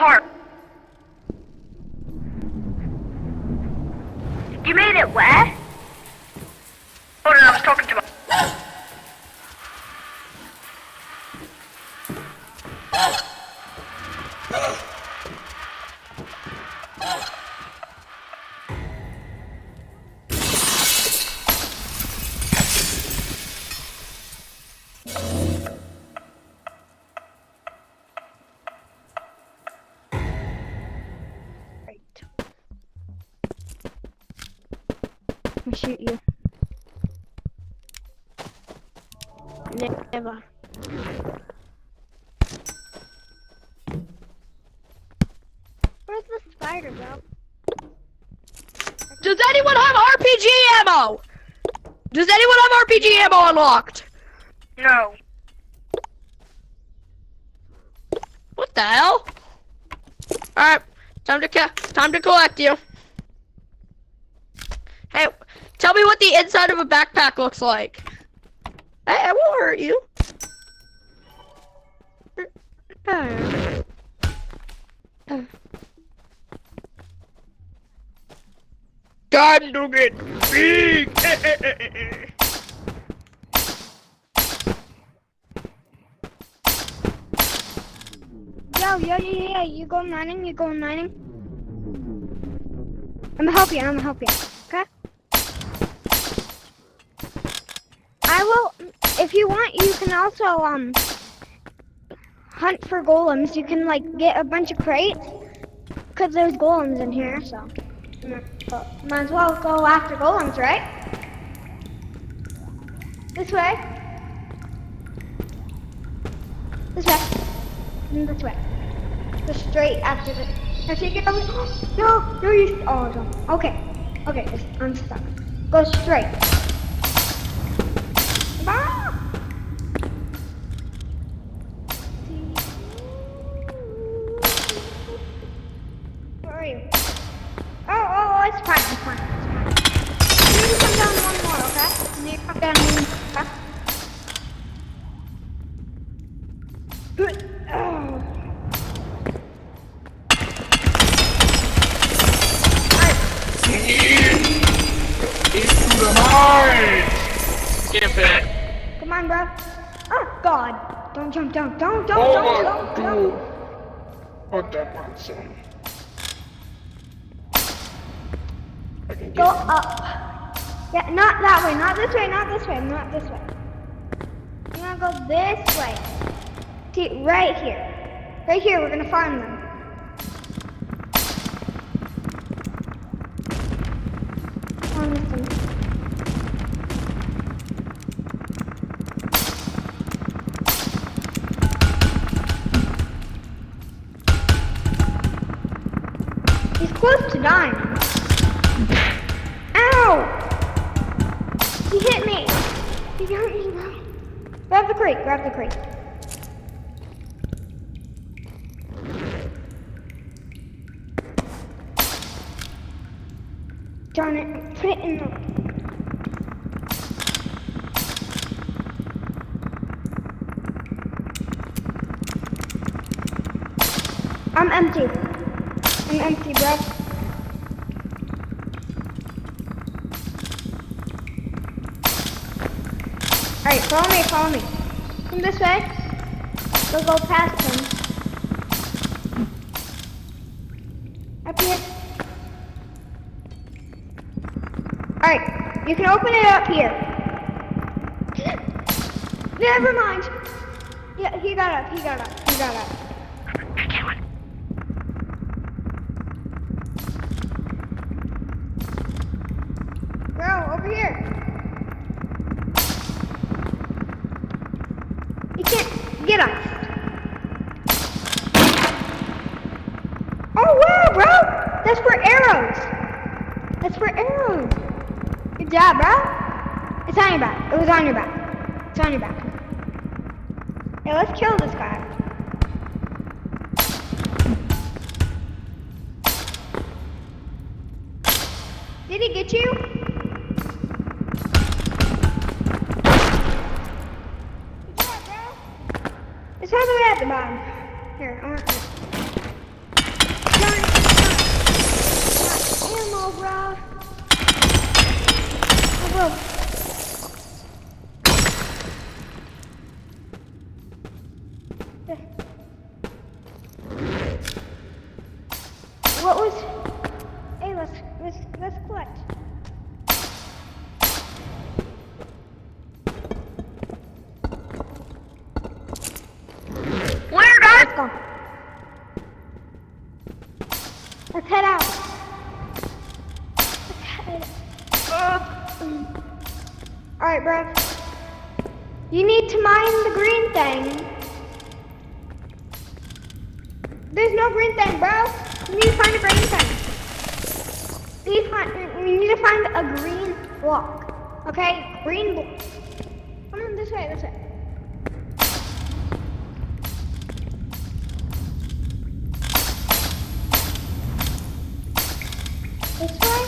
heart. You made it where? Hold on, I was talking to my... I'll shoot you. Never. Where's the spider, bro? Does anyone have RPG ammo? Does anyone have RPG ammo unlocked? No. What the hell? Alright, time to collect you. Hey, tell me what the inside of a backpack looks like. Hey, I won't hurt you. Time to get big. Yo, you going mining, I'm gonna help you, okay? I will, if you want, you can also, hunt for golems. You can, like, get a bunch of crates, because there's golems in here, so. Might as well go after golems, right? This way. This way. This way. Go straight after the. Now take it over. No, you. Oh, no. Okay. I'm stuck. Go straight. Ah! Where are you? Oh, it's fine. You need to come down one more, okay? You need to come down one more, okay? Skip it. Come on, bro. Oh, God. Don't jump down. Don't. What that one, son? Go up. Yeah, not that way. Not this way. You wanna go this way. See, right here. Right here, we're gonna farm them. Farm them. He's close to dying. Ow! He hit me. He hurt me, bro. Grab the crate. Darn it, put it in the... I'm empty, bro. Alright, follow me. Come this way. We'll go past him. Up here. Alright, you can open it up here. Never mind. Yeah, he got up. Bro, over here. You can't get us. Oh wow, bro! That's for arrows. Good job, bro. It's on your back. It was on your back. It's on your back. Hey, let's kill this guy. Did he get you? It's all the way at the bottom. Here, I want this. ammo, bro. Oh, bro. What was? Hey, let's collect. Where, guys? Let's go. Let's head out. Let's head. All right, bro. You need to mine the green thing. There's no green thing, bro. You need to find a green thing. You need to find a green block. Okay? Green block. Come on, this way, this way. This way?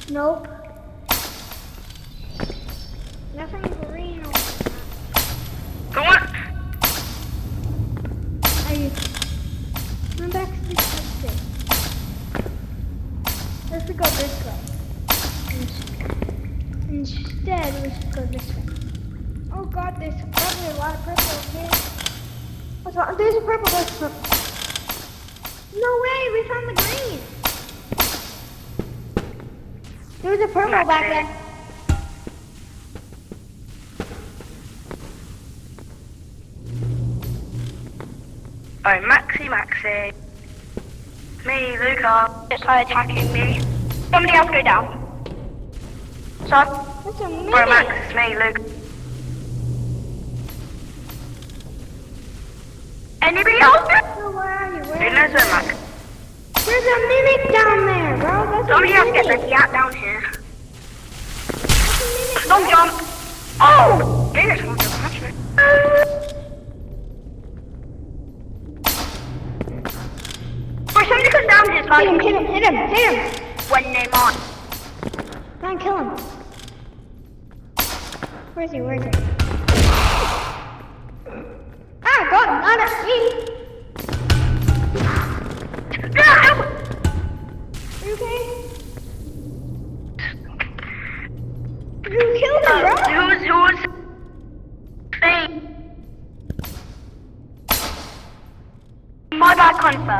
Nope. Nothing green over there. Go on. Are you? I'm back to the exit. Let's go this way. Instead, we should go this way. Oh god, there's probably a lot of purple here. What's wrong? There's a purple, there's a purple. No way, we found the green. There was a purple back there. Oh, Maxi. Me, Luca. It's attacking me. Somebody else go down. Son? That's a minute. Or Max, it's me, Luke. Anybody else? Oh, where are you? Who Where knows are where you? Max? There's a mimic down there, bro. That's Somebody a else get mimic. the cat down here. That's a mimic. Don't jump. Oh! They just want to catch me. Or somebody come down this Hit him, hit him, hit him, hit him. when they're on. Try and kill him. Where is he? Where is he? Ah, God, not at me. No! Are you okay? You killed him, bro. Who's thing? My bad, Confo.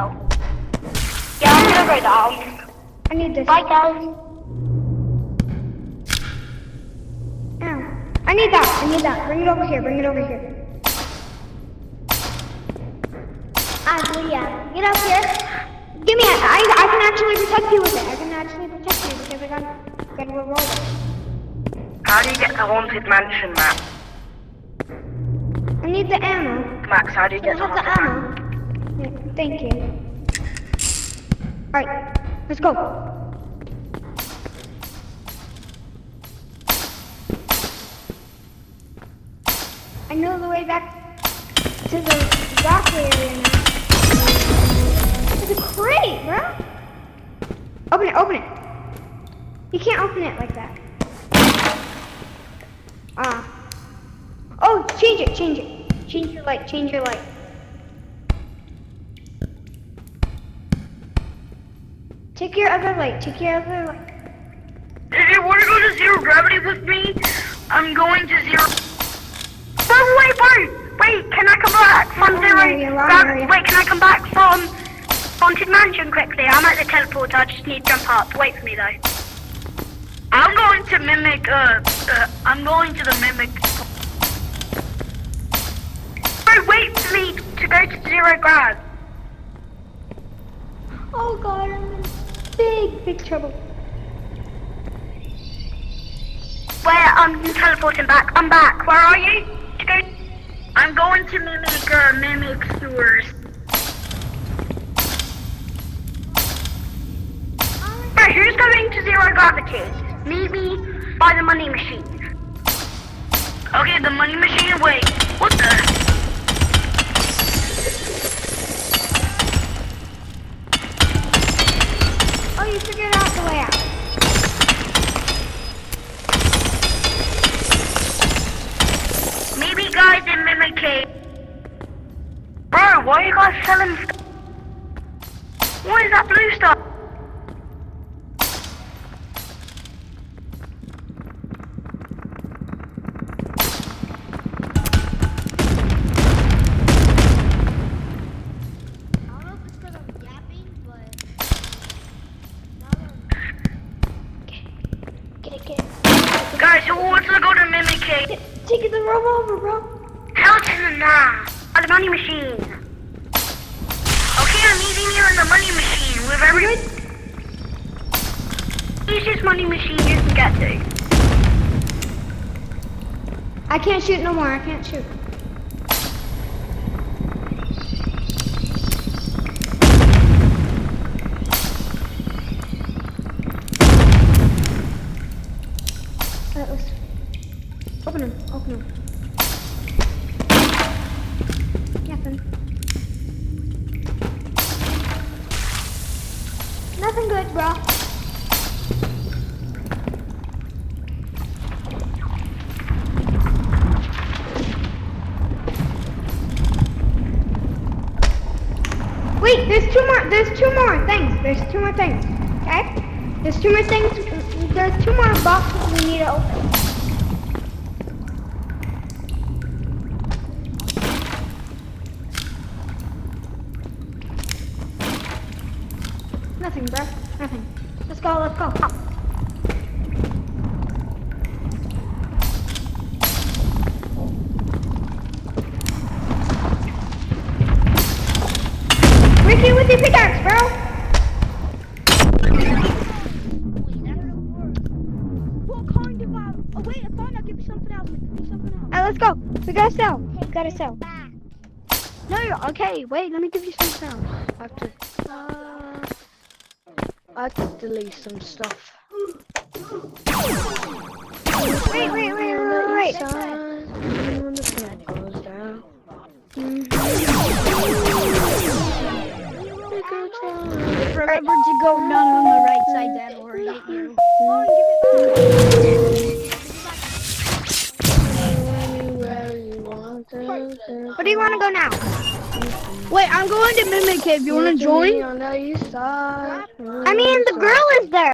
Yeah, I'm gonna go down. I need this. Bye, guys. Ow. I need that. Bring it over here, bring it over here. Yeah. Get up here. Give me it. I can actually protect you with it. I can actually protect you because I got a revolver. How do you get the haunted mansion, Max? I need the ammo. Max, how do you Can I get the have the haunted mansion? ammo? Yeah, thank you. Alright, let's go. I know the way back to the rock area now. It's a crate, bro. Open it. You can't open it like that. Oh, change it. Change your light. Take your other light. If you want to go to zero gravity with me, I'm going to zero. Wait, can I come back from Wrong zero area, wrong gravity? area. Wait, can I come back from haunted mansion quickly? I'm at the teleporter, I just need to jump up. Wait for me though. I'm going to mimic, I'm going to the mimic. Wait for me to go to zero grav. Oh god, I'm in big trouble. Where I'm teleporting back. I'm back. Where are you? I'm going to mimic sewers. Alright, who's going to zero gravity? Meet me by the money machine. Okay, the money machine. Wait, what the? Oh, you figured out the way out. Maybe guys in mimic cave. Why are you guys selling stuff? What is that blue stuff? I don't know if it's because I'm yapping, but get it. Guys, who wants to go to Mimicking? Take the revolver, bro. Hell to the nah. At the money machine. Okay, I'm meeting you in the money machine with every easiest money machine you can get to. I can't shoot no more. I can't shoot. Let's open him. Nothing good, bro. Wait, there's two more things. There's two more things. Okay? There's two more things. There's two more boxes we need to open. Nothing, bro. Nothing. Let's go. Ricky with your pickaxe, bro. What kind of oh wait, I thought I'd give you something else. Alright, let's go. We gotta sell. No, okay, wait, let me give you something else. I have to delete some stuff. Wait. Remember to go down on the right side, Dad, or hit you. Where do you want to go now? Wait, I'm going to Mimic Cave. You want to join? I mean, the girl is there.